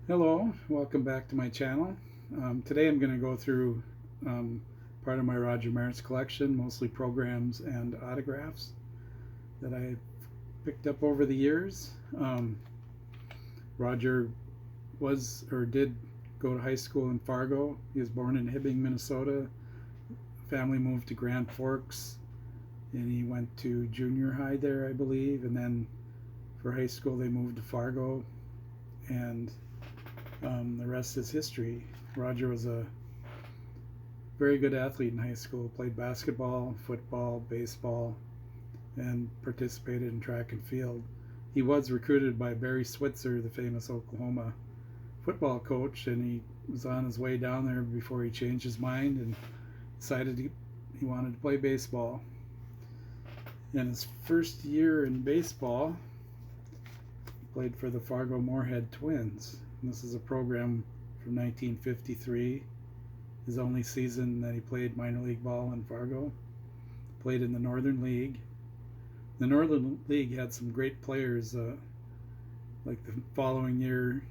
Hello, welcome back to my channel. Today I'm going to go through part of my Roger Maris collection, mostly programs and autographs that I picked up over the years. Roger did go to high school in Fargo. He was born in Hibbing, Minnesota. Family moved to Grand Forks and he went to junior high there, I believe, and then for high school they moved to Fargo, and the rest is history. Roger was a very good athlete in high school, played basketball, football, baseball, and participated in track and field. He was recruited by Barry Switzer, the famous Oklahoma football coach, and he was on his way down there before he changed his mind and decided he wanted to play baseball. In his first year in baseball, he played for the Fargo Moorhead Twins. And this is a program from 1953, his only season that he played minor league ball in Fargo. Played in the Northern League. The Northern League had some great players, like the following year,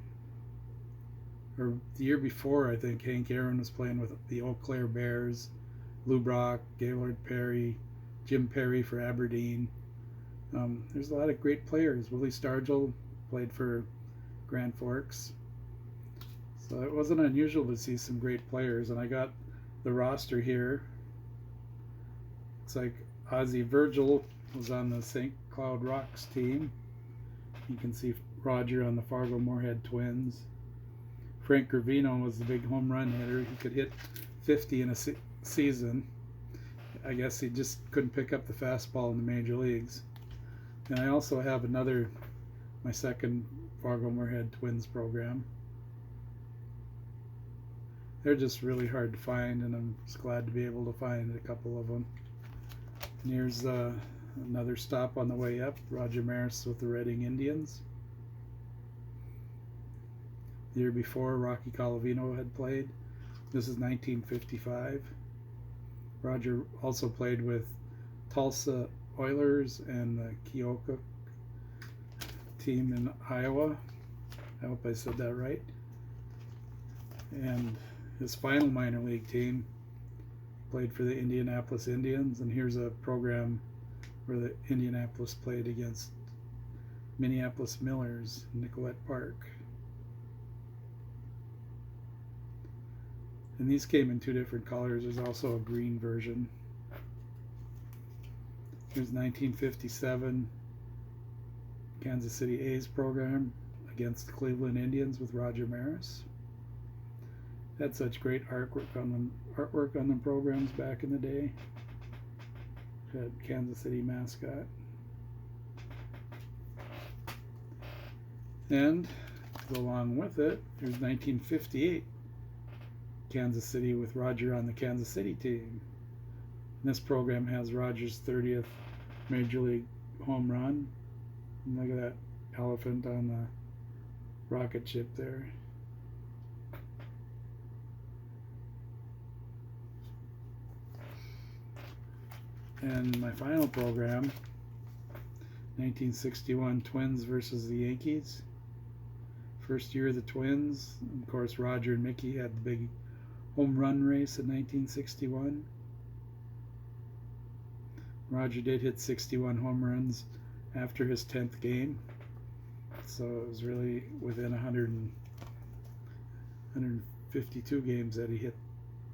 or the year before, I think Hank Aaron was playing with the Eau Claire Bears, Lou Brock, Gaylord Perry, Jim Perry for Aberdeen. There's a lot of great players. Willie Stargell played for Grand Forks. So it wasn't unusual to see some great players, and I got the roster here. Looks like Ozzie Virgil was on the St. Cloud Rocks team. You can see Roger on the Fargo Moorhead Twins. Frank Gravino was the big home run hitter. He could hit 50 in a season. I guess he just couldn't pick up the fastball in the major leagues. And I also have my second Fargo Moorhead Twins program. They're just really hard to find, and I'm just glad to be able to find a couple of them. And here's another stop on the way up, Roger Maris with the Reading Indians. The year before, Rocky Colavino had played. This is 1955. Roger also played with Tulsa Oilers and the Keokuk team in Iowa. I hope I said that right. And his final minor league team played for the Indianapolis Indians, and here's a program where the Indianapolis played against Minneapolis Millers in Nicollet Park. And these came in two different colors. There's also a green version. Here's 1957 Kansas City A's program against the Cleveland Indians with Roger Maris. Had such great artwork on them programs back in the day. Had Kansas City mascot. And to go along with it, there's 1958 Kansas City with Roger on the Kansas City team. And this program has Roger's 30th Major League home run. And look at that elephant on the rocket ship there. And my final program, 1961 Twins versus the Yankees. First year of the Twins. Of course, Roger and Mickey had the big home run race in 1961. Roger did hit 61 home runs after his 10th game. So it was really within 152 games that he hit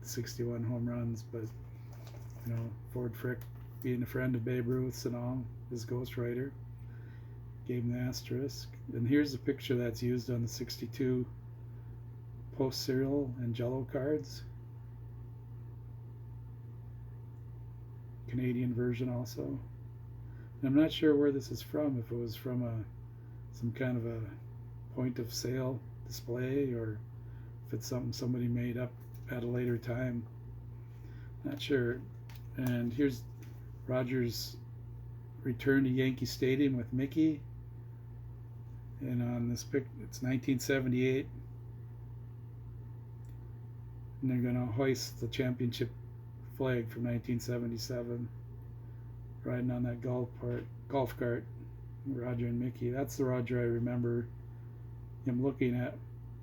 61 home runs. But, you know, Ford Frick, being a friend of Babe Ruth's and all, his ghostwriter, gave him the asterisk. And here's a picture that's used on the 62 Post Cereal and Jello cards. Canadian version also. And I'm not sure where this is from, if it was from some kind of a point of sale display, or if it's something somebody made up at a later time. Not sure. And here's Roger's return to Yankee Stadium with Mickey. And on this pic, it's 1978. And they're going to hoist the championship flag from 1977, riding on that golf cart, Roger and Mickey. That's the Roger I remember him looking at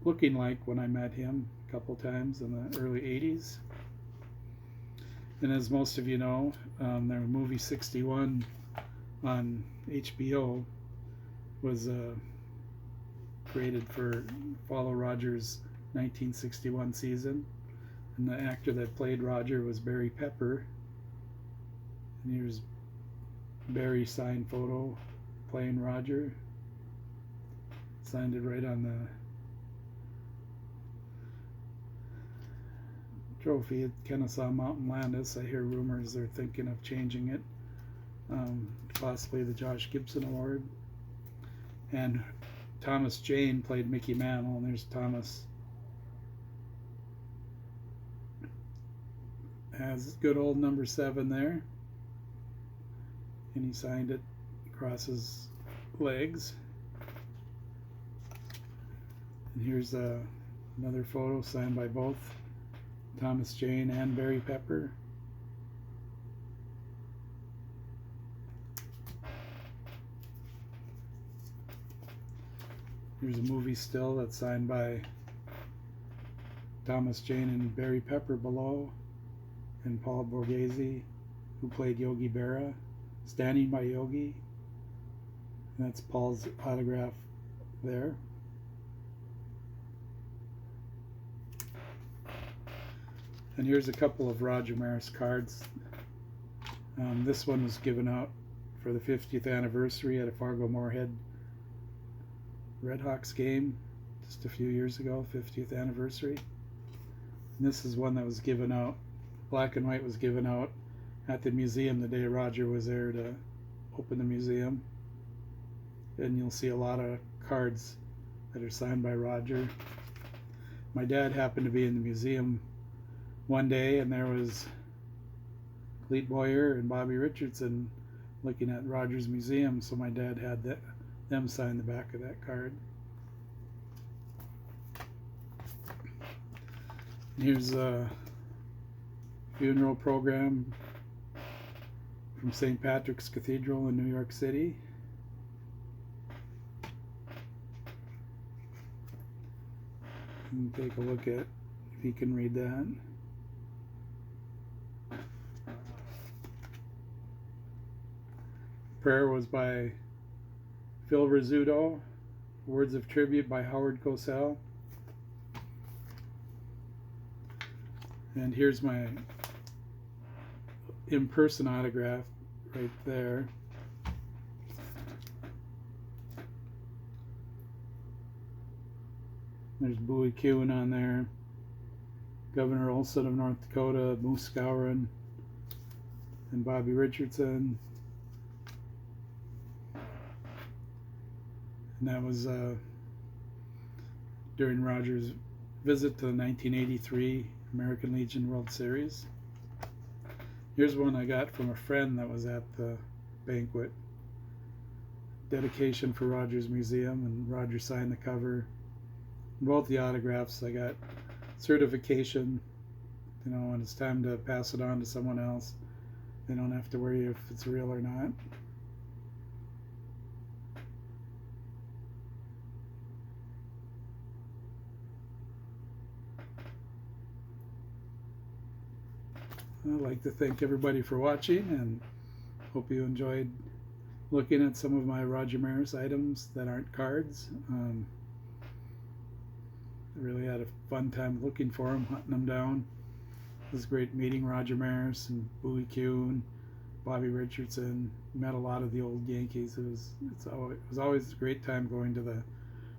looking like when I met him a couple times in the early 80s. And as most of you know, their movie 61 on HBO was created for follow Roger's 1961 season. And the actor that played Roger was Barry Pepper. And here's Barry's signed photo playing Roger. Signed it right on the trophy at Kennesaw Mountain Landis. I hear rumors they're thinking of changing it, possibly the Josh Gibson Award. And Thomas Jane played Mickey Mantle, and there's Thomas. Has good old number 7 there, and he signed it across his legs. And here's another photo signed by both Thomas Jane and Barry Pepper. Here's a movie still that's signed by Thomas Jane and Barry Pepper below, and Paul Borghese, who played Yogi Berra, Standing by Yogi. And that's Paul's autograph there. And here's a couple of Roger Maris cards. This one was given out for the 50th anniversary at a Fargo Moorhead Red Hawks game just a few years ago, 50th anniversary. And this is one that was given out, black and white, was given out at the museum the day Roger was there to open the museum. And you'll see a lot of cards that are signed by Roger. My dad happened to be in the museum one day, and there was Clete Boyer and Bobby Richardson looking at Roger's museum, so my dad had them sign the back of that card. And here's a funeral program from St. Patrick's Cathedral in New York City. And take a look at if you can read that. Prayer was by Phil Rizzuto. Words of tribute by Howard Cosell. And here's my in-person autograph right there. There's Bowie Kuhn on there. Governor Olson of North Dakota, Moose Skowron, and Bobby Richardson. And that was during Roger's visit to the 1983 American Legion World Series. Here's one I got from a friend that was at the banquet. Dedication for Roger's Museum, and Roger signed the cover. Both the autographs, I got certification. You know, when it's time to pass it on to someone else, they don't have to worry if it's real or not. I'd like to thank everybody for watching, and hope you enjoyed looking at some of my Roger Maris items that aren't cards. I really had a fun time looking for them, hunting them down. It was great meeting Roger Maris and Bowie Kuhn, Bobby Richardson. Met a lot of the old Yankees. It was always a great time going to the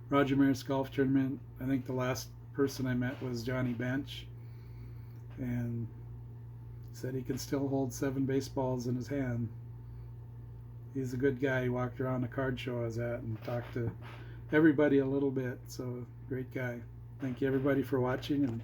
Roger Maris golf tournament. I think the last person I met was Johnny Bench, and said he can still hold 7 baseballs in his hand. He's a good guy. He walked around the card show I was at and talked to everybody a little bit. So, great guy. Thank you everybody for watching, and